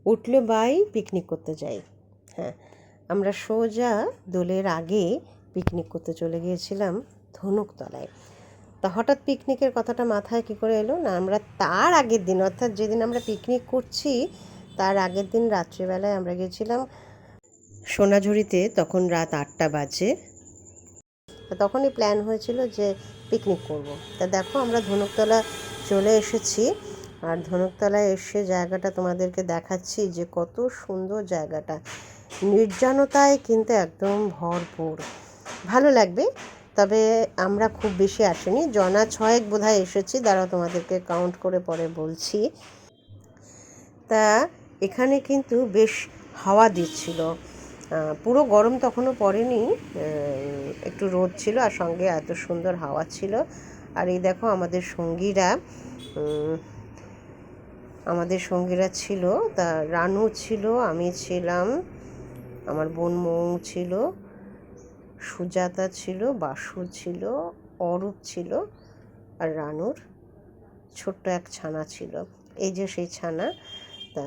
উঠলে by picnic করতে যাই। হ্যাঁ, আমরা সোজা দোলের আগে পিকনিক করতে চলে গিয়েছিলাম ধনুকতলায়। তা হঠাৎ পিকনিকের কথাটা মাথায় কী করে এলো না, আমরা তার আগের দিন অর্থাৎ যেদিন আমরা পিকনিক করছি তার আগের দিন রাত্রিবেলায় আমরা গেছিলাম সোনাঝুরিতে। তখন রাত 8টা বাজে। তখনই প্ল্যান হয়েছিল যে পিকনিক করব। তা দেখো আমরা ধনুকতলা চলে এসেছি। আর ধনুকতলায় এসে জায়গাটা তোমাদেরকে দেখাচ্ছি যে কত সুন্দর জায়গাটা, নির্জনতায় কিন্তু একদম ভরপুর, ভালো লাগবে। তবে আমরা খুব বেশি আসিনি, জনা 6 বোধহয় এসেছি, দাঁড়াও তোমাদেরকে কাউন্ট করে পরে বলছি। তা এখানে কিন্তু বেশ হাওয়া দিচ্ছিল, পুরো গরম তখনও পড়েনি, একটু রোদ ছিল আর সঙ্গে এত সুন্দর হাওয়া ছিল। আর এই দেখো আমাদের সঙ্গীরা ছিল, তা রানু ছিল, আমি ছিলাম, আমার বোন মৌ ছিল, সুজাতা ছিল, বাসু ছিল, অরূপ ছিল, আর রানুর ছোট্ট এক ছানা ছিল। এই যে সেই ছানা। তা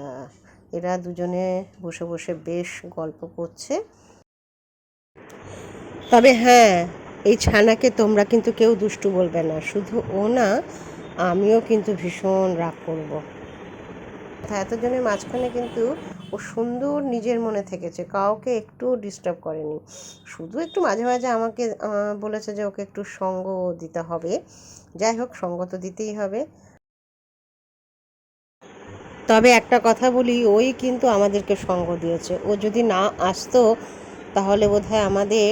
এরা দুজনে বসে বসে বেশ গল্প করছে। তবে হ্যাঁ, এই ছানাকে তোমরা কিন্তু কেউ দুষ্টু বলবে না, শুধু ও না, আমিও কিন্তু ভীষণ রাগ করব। এতজনের মাঝখানে কিন্তু ও সুন্দর নিজের মনে থেকেছে, কাউকে একটু ডিস্টার্ব করেনি। শুধু একটু মাঝে মাঝে আমাকে বলেছে যে ওকে একটু সঙ্গ দিতে হবে। যাই হোক, সঙ্গ তো দিতেই হবে। তবে একটা কথা বলি, ওই কিন্তু আমাদেরকে সঙ্গ দিয়েছে। ও যদি না আসতো তাহলে বোধহয় আমাদের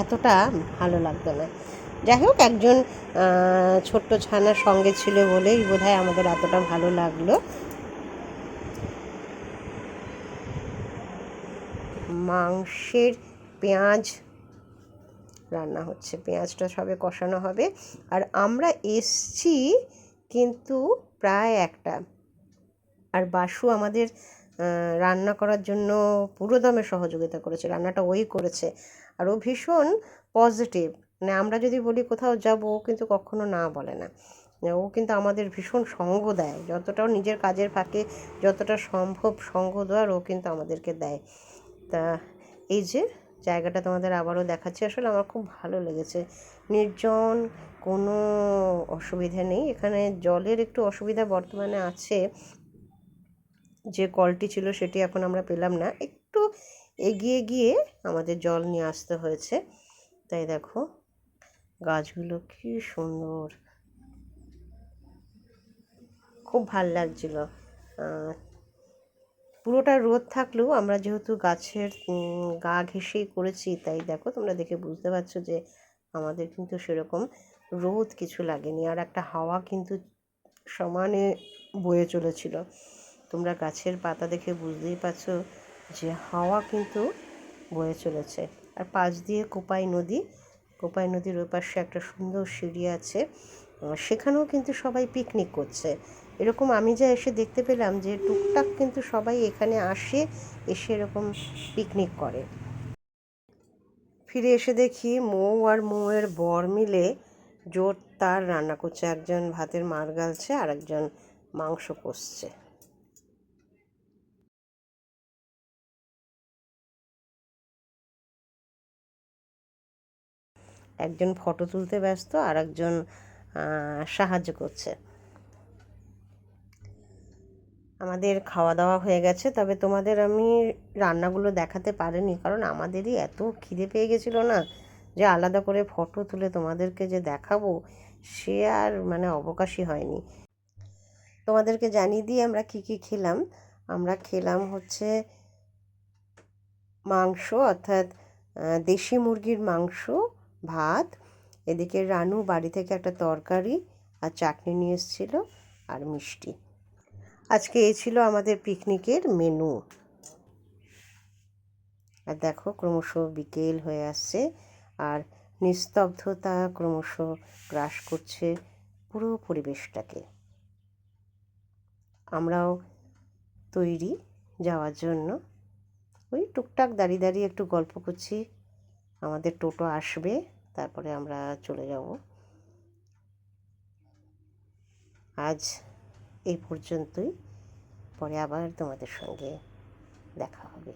এতটা ভালো লাগতো না। যাই হোক, একজন ছোট্ট ছানার সঙ্গে ছিল বলেই বোধহয় আমাদের এতটা ভালো লাগলো। মাংসের পেঁয়াজ রান্না হচ্ছে, পেঁয়াজটা সবে কষানো হবে। আর আমরা এসছি কিন্তু প্রায় 1টা। আর বাসু আমাদের রান্না করার জন্য পুরোদমে সহযোগিতা করেছে, রান্নাটা ওই করেছে। আর ও ভীষণ পজিটিভ, মানে আমরা যদি বলি কোথাও যাব ও কিন্তু কখনো না বলে না। ও কিন্তু আমাদের ভীষণ সঙ্গ দেয়, যতটাও নিজের কাজের ফাঁকে যতটা সম্ভব সঙ্গ দেওয়ার ও কিন্তু আমাদেরকে দেয়। তা এই যে জায়গাটা তোমাদের আবারও দেখাচ্ছি, আসলে আমার খুব ভালো লেগেছে, নির্জন, কোনো অসুবিধা নেই। এখানে জলের একটু অসুবিধা বর্তমানে আছে, যে কলটি ছিল সেটি এখন আমরা পেলাম না, একটু এগিয়ে গিয়ে আমাদের জল নিয়ে আসতে হয়েছে। তাই দেখো গাছগুলো কি সুন্দর, খুব ভাল লাগছিল। পুরোটা রোদ থাকলেও আমরা যেহেতু গাছের গা ঘেঁষেই করেছি, তাই দেখো তোমরা দেখে বুঝতে পারছো যে আমাদের কিন্তু সেরকম রোদ কিছু লাগেনি। আর একটা হাওয়া কিন্তু সমানে বয়ে চলেছিল, তোমরা গাছের পাতা দেখে বুঝতেই পারছো যে হাওয়া কিন্তু বয়ে চলেছে। আর পাশ দিয়ে কোপাই নদীর ওই পাশে একটা সুন্দর সিঁড়ি আছে, সেখানেও কিন্তু সবাই পিকনিক করছে। এরকম আমি যা এসে দেখতে পেলাম যে টুকটাক কিন্তু সবাই এখানে আসে, এসে এরকম পিকনিক করে। ফিরে এসে দেখি আর মৌয়ের বর মিলে জোর তার রান্না করছে, একজন ভাতের মাড় গালছে আর একজন মাংস কষছে। একজন ফটো তুলতে ব্যস্ত আর একজন সাহায্য করছে। আমাদের খাওয়া দাওয়া হয়ে গেছে, তবে তোমাদের আমি রান্নাগুলো দেখাতে পারিনি, কারণ আমাদেরই এত খিদে পেয়ে গেছিলো না, যে আলাদা করে ফটো তুলে তোমাদেরকে যে দেখাবো সে আর মানে অবকাশই হয়নি। তোমাদেরকে জানিয়ে দিই আমরা কি কি খেলাম। আমরা খেলাম হচ্ছে মাংস, অর্থাৎ দেশি মুরগির মাংস, ভাত, এদিকে রানু বাড়ি থেকে একটা তরকারি আর চাটনি নিয়ে এসেছিল, আর মিষ্টি। আজকে এই ছিল আমাদের পিকনিকের মেনু। আর দেখো ক্রমশ বিকেল হয়ে আসছে আর নিস্তব্ধতা ক্রমশ গ্রাস করছে পুরো পরিবেশটাকে। আমরাও তৈরি যাওয়ার জন্য, ওই টুকটাক দাঁড়িয়ে দাঁড়িয়ে একটু গল্প করছি। আমাদের টোটো আসবে, তারপরে আমরা চলে যাব। আজ এই পর্যন্তই। পরে আবার তোমাদের সঙ্গে দেখা হবে।